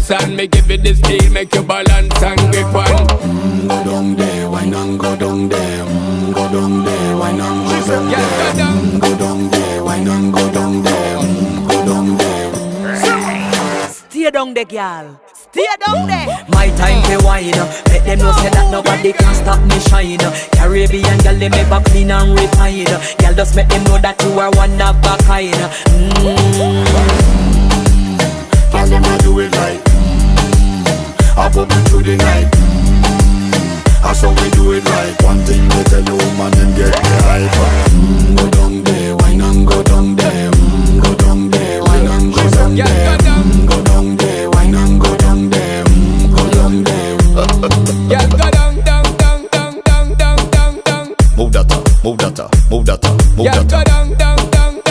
dance and me give it this feel, make you balance and grip on. Go down there, why not go down there? Go down there, why not go down there? Go down there, why not go down there? Go down there. Stay down there, girl. Stay down there. My time to wine. Let them know say that nobody can stop me shine. Caribbean girl, they make back clean and refine. Girl, just make them know that you are one of a kind.